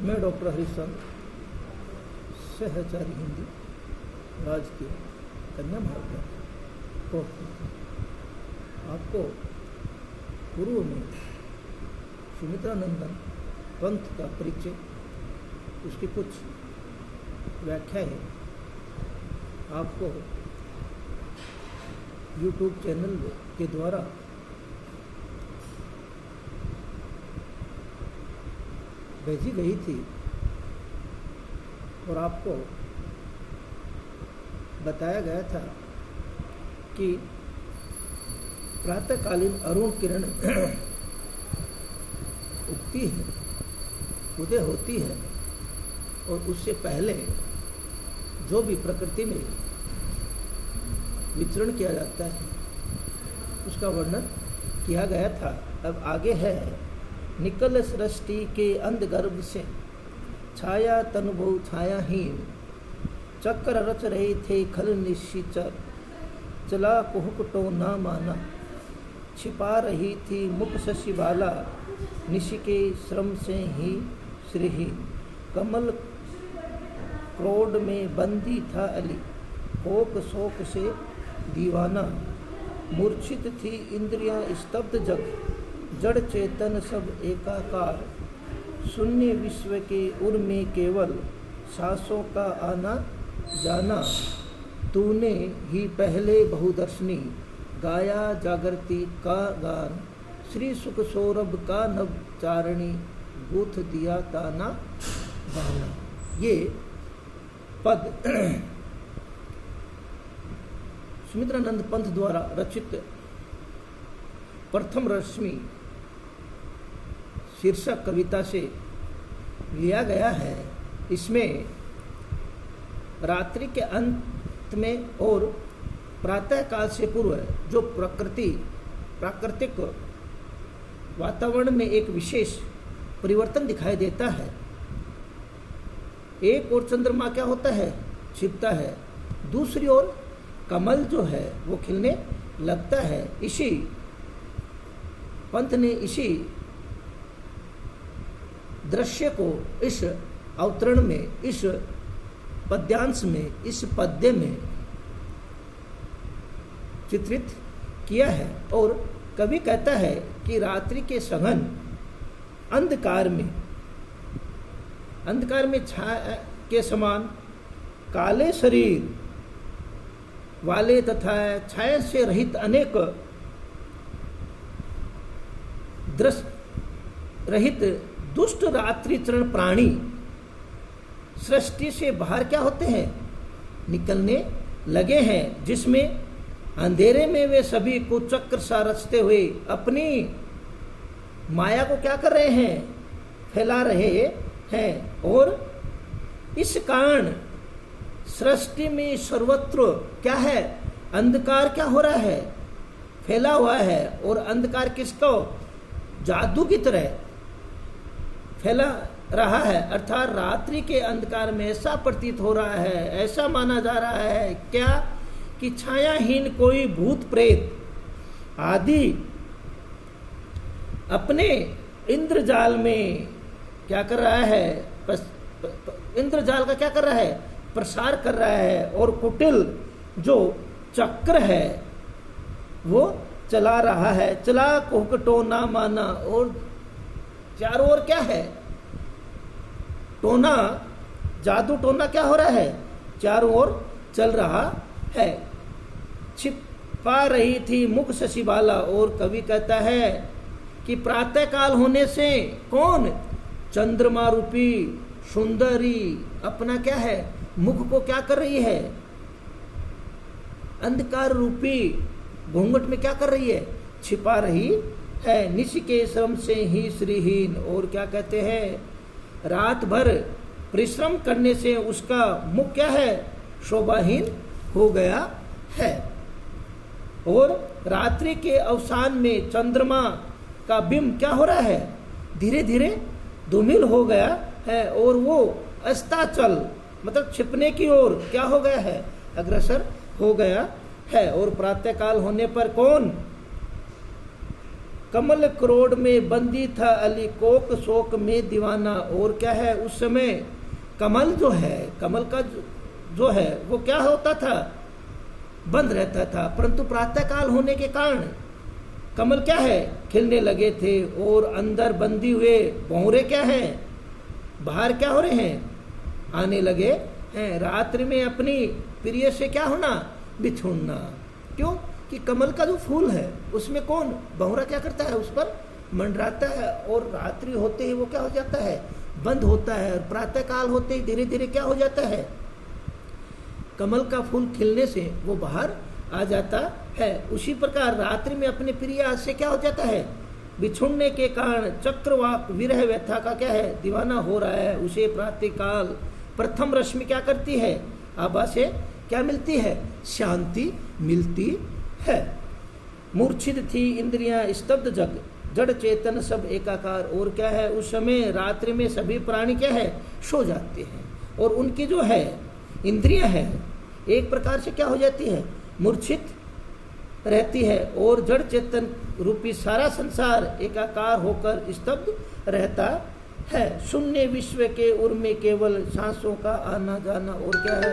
मैं डॉक्टर हरिश्चंद्र, सहचारी हिंदी, राजकीय कन्या महाविद्यालय। आपको पूर्व में सुमित्रानंदन पंथ का परिचय, उसकी कुछ व्याख्याएं आपको YouTube चैनल के द्वारा भेजी गई थी और आपको बताया गया था कि प्रातःकालीन अरुण किरण उगती है, उदय होती है और उससे पहले जो भी प्रकृति में विचरण किया जाता है उसका वर्णन किया गया था। अब आगे है, निकल सृष्टि के अंधगर्भ से छाया तनुभव छायाहीन, चक्र रच रहे थे खल निश्चिचर, चला कुहुकटो ना माना, छिपा रही थी मुख शशिबाला, निशि के श्रम से ही श्रीहीन, कमल क्रोड में बंदी था अली, होक शोक से दीवाना, मूर्छित थी इंद्रियां स्तब्ध जग, जड़ चेतन सब एकाकार, शून्य विश्व के उर में केवल सांसों का आना जाना, तूने ही पहले बहुदर्शनी गाया जागृति का गान, श्री सुख सौरभ का नव चारणी, गूथ दिया ताना बहाना। ये पद सुमित्रानंद पंथ द्वारा रचित प्रथम रश्मि शीर्षक कविता से लिया गया है। इसमें रात्रि के अंत में और प्रातः काल से पूर्व जो प्राकृतिक वातावरण में एक विशेष परिवर्तन दिखाई देता है। एक ओर चंद्रमा क्या होता है, छिपता है, दूसरी ओर कमल जो है वो खिलने लगता है। इसी पंथ ने इसी दृश्य को इस अवतरण में, इस पद्यांश में, इस पद्य में चित्रित किया है। और कवि कहता है कि रात्रि के सघन अंधकार में छाया के समान काले शरीर वाले तथा छाया से रहित अनेक दृश्य रहित दुष्ट रात्रिचरण प्राणी सृष्टि से बाहर क्या होते हैं, निकलने लगे हैं, जिसमें अंधेरे में वे सभी को चक्र सा रचते हुए अपनी माया को क्या कर रहे हैं, फैला रहे हैं। और इस कारण सृष्टि में सर्वत्र क्या है, अंधकार क्या हो रहा है, फैला हुआ है। और अंधकार किसको, जादू की तरह फैला रहा है। अर्थात रात्रि के अंधकार में ऐसा प्रतीत हो रहा है, ऐसा माना जा रहा है क्या कि छायाहीन कोई भूत प्रेत आदि अपने इंद्रजाल में क्या कर रहा है, इंद्रजाल का क्या कर रहा है, प्रसार कर रहा है। और कुटिल जो चक्र है वो चला रहा है, चला कुहकटो ना माना। और चारों ओर क्या है, टोना, जादू टोना क्या हो रहा है, चारों ओर चल रहा है। छिपा रही थी मुख शशिबाला। और कवि कहता है कि प्रातः काल होने से कौन, चंद्रमा रूपी सुंदरी अपना क्या है, मुख को क्या कर रही है, अंधकार रूपी घूंघट में क्या कर रही है, छिपा रही है। निशि के श्रम से ही श्रीहीन। और क्या कहते हैं, रात भर परिश्रम करने से उसका मुख क्या है, शोभाहीन हो गया है। और रात्रि के अवसान में चंद्रमा का बिंब क्या हो रहा है, धीरे धीरे धूमिल हो गया है। और वो अस्ताचल मतलब छिपने की ओर क्या हो गया है, अग्रसर हो गया है। और प्रातःकाल होने पर कौन, कमल करोड़ में बंदी था अली कोक शोक में दीवाना। और क्या है, उस समय कमल जो है, कमल का जो है वो क्या होता था, बंद रहता था, परंतु प्रातः काल होने के कारण कमल क्या है, खिलने लगे थे। और अंदर बंदी हुए भौरे क्या हैं, बाहर क्या हो रहे हैं, आने लगे हैं। रात्रि में अपनी प्रिय से क्या होना, बिछुड़ना। क्यों कि कमल का जो फूल है उसमें कौन, भौरा क्या करता है, उस पर मंडराता है। और रात्रि होते ही वो क्या हो जाता है, बंद होता है। और प्रातः काल होते ही धीरे धीरे क्या हो जाता है, कमल का फूल खिलने से वो बाहर आ जाता है। उसी प्रकार रात्रि में अपने प्रिय से क्या हो जाता है, बिछुड़ने के कारण चक्रवाक विरह व्यथा का क्या है, दीवाना हो रहा है। उसे प्रातः काल प्रथम रश्मि क्या करती है, आभा से क्या मिलती है, शांति मिलती है। मूर्छित थी इंद्रियां स्तब्ध जग, जड़ चेतन सब एकाकार। और क्या है, उस समय रात्रि में सभी प्राणी क्या है, सो जाते हैं। और उनकी जो है इंद्रियां हैं एक प्रकार से क्या हो जाती है, मूर्छित रहती है। और जड़ चेतन रूपी सारा संसार एकाकार होकर स्तब्ध रहता है। शून्य विश्व के उर में केवल सांसों का आना जाना। और क्या है,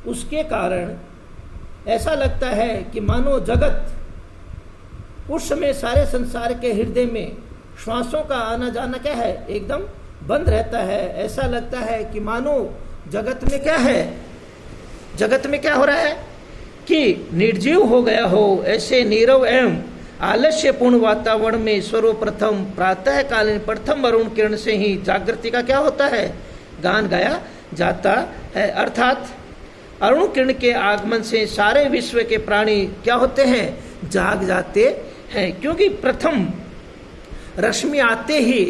उसके कारण ऐसा लगता है कि मानो जगत उस समय सारे संसार के हृदय में श्वासों का आना जाना क्या है, एकदम बंद रहता है। ऐसा लगता है कि मानो जगत में क्या है, जगत में क्या हो रहा है कि निर्जीव हो गया हो। ऐसे नीरव एवं आलस्यपूर्ण वातावरण में सर्वप्रथम प्रातः कालीन प्रथम वरुण किरण से ही जागृति का क्या होता है, गान गाया जाता है। अर्थात अरुण किरण के आगमन से सारे विश्व के प्राणी क्या होते हैं, जाग जाते हैं। क्योंकि प्रथम रश्मि आते ही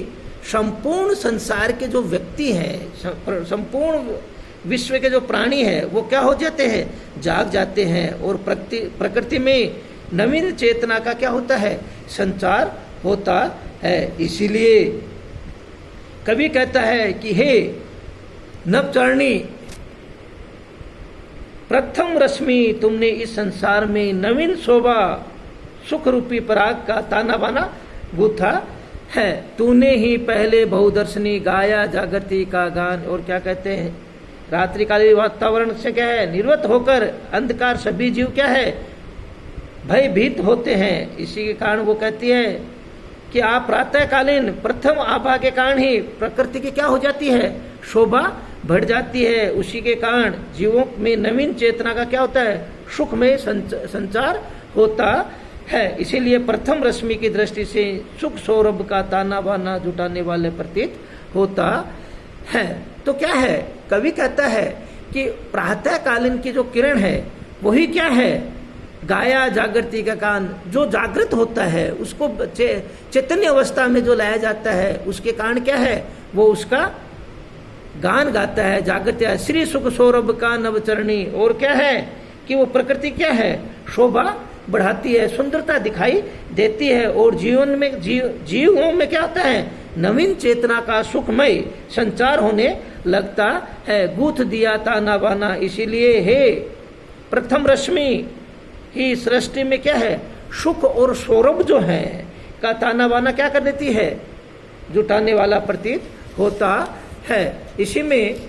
संपूर्ण संसार के जो व्यक्ति हैं, संपूर्ण विश्व के जो प्राणी हैं वो क्या हो जाते हैं, जाग जाते हैं। और प्रकृति में नवीन चेतना का क्या होता है, संचार होता है। इसीलिए कवि कहता है कि हे नवचरणी प्रथम रश्मि, तुमने इस संसार में नवीन शोभा सुख रूपी पराग का ताना बाना गूथा है। तूने ही पहले बहुदर्शनी गाया जागृति का गान। और क्या कहते हैं, रात्रिकालीन वातावरण से क्या है, निर्वत होकर अंधकार सभी जीव क्या है, भयभीत होते हैं। इसी के कारण वो कहती है कि आप प्रातःकालीन प्रथम आभा के कारण ही प्रकृति की क्या हो जाती है, शोभा बढ़ जाती है। उसी के कारण जीवों में नवीन चेतना का क्या होता है, सुखमय संचार होता है। इसीलिए प्रथम रश्मि की दृष्टि से सुख सौरभ का ताना बाना जुटाने वाले प्रतीत होता है। तो क्या है, कवि कहता है कि प्रातःकालीन की जो किरण है वही क्या है, गाया जागृति का कान, जो जागृत होता है उसको चैतन्य अवस्था में जो लाया जाता है, उसके कारण क्या है, वो उसका गान गाता है, जागृत है। श्री सुख सौरभ का नवचरणी। और क्या है कि वो प्रकृति क्या है, शोभा बढ़ाती है, सुंदरता दिखाई देती है। और जीवन में जीवों में क्या होता है, नवीन चेतना का सुखमय संचार होने लगता है। गूथ दिया ताना बाना। इसीलिए हे प्रथम रश्मि ही सृष्टि में क्या है, सुख और सौरभ जो है का ताना बाना क्या कर देती है, जुटाने वाला प्रतीत होता है। इसी में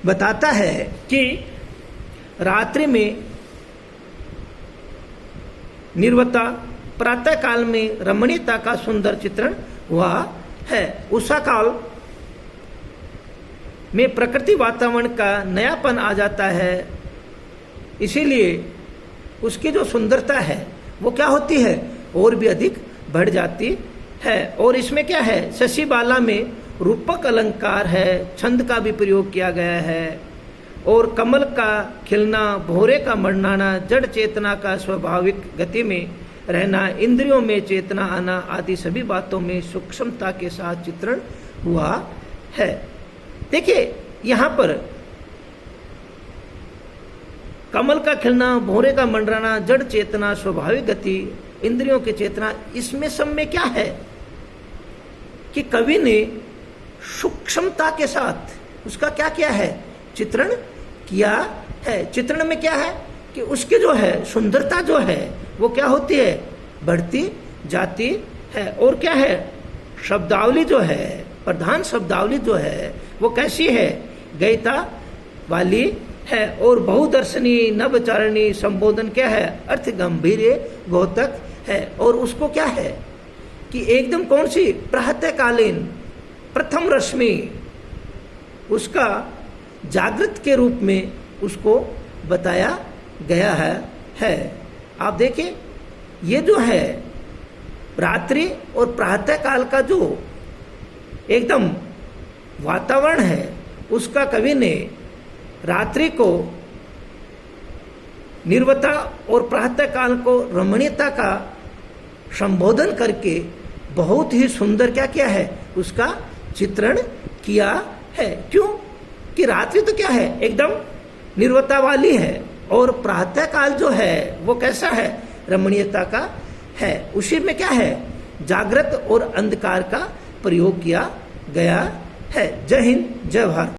बताता है कि रात्रि में निर्वता, प्रातः काल में रमणीयता का सुंदर चित्रण हुआ है। उषा काल में प्रकृति वातावरण का नयापन आ जाता है। इसीलिए उसकी जो सुंदरता है वो क्या होती है, और भी अधिक बढ़ जाती है। और इसमें क्या है, शशि बाला में रूपक अलंकार है, छंद का भी प्रयोग किया गया है। और कमल का खिलना, भौरे का मरनाना, जड़ चेतना का स्वाभाविक गति में रहना, इंद्रियों में चेतना आना आदि सभी बातों में सूक्ष्मता के साथ चित्रण हुआ है। देखिए यहाँ पर कमल का खिलना, भौरे का मंडराना, जड़ चेतना, स्वाभाविक गति, इंद्रियों की चेतना, इसमें सब में क्या है कि कवि ने सूक्ष्मता के साथ उसका क्या किया है, चित्रण किया है। चित्रण में क्या है कि उसकी जो है सुंदरता जो है वो क्या होती है, बढ़ती जाती है। और क्या है, शब्दावली जो है, प्रधान शब्दावली जो है वो कैसी है, गयता वाली है। और बहुदर्शनी नवचारणी संबोधन क्या है, अर्थ गंभीर द्योतक है। और उसको क्या है कि एकदम कौन सी, प्रातःकालीन प्रथम रश्मि उसका जागृत के रूप में उसको बताया गया है। आप देखिए ये जो है रात्रि और प्रातःकाल का जो एकदम वातावरण है उसका कवि ने रात्रि को निर्वता और प्रातःकाल को रमणीयता का संबोधन करके बहुत ही सुंदर क्या किया है, उसका चित्रण किया है। क्यों कि रात्रि तो क्या है, एकदम निर्वता वाली है, और प्रातःकाल जो है वो कैसा है, रमणीयता का है। उसी में क्या है, जागृत और अंधकार का प्रयोग किया गया है। जय हिंद, जय भारत।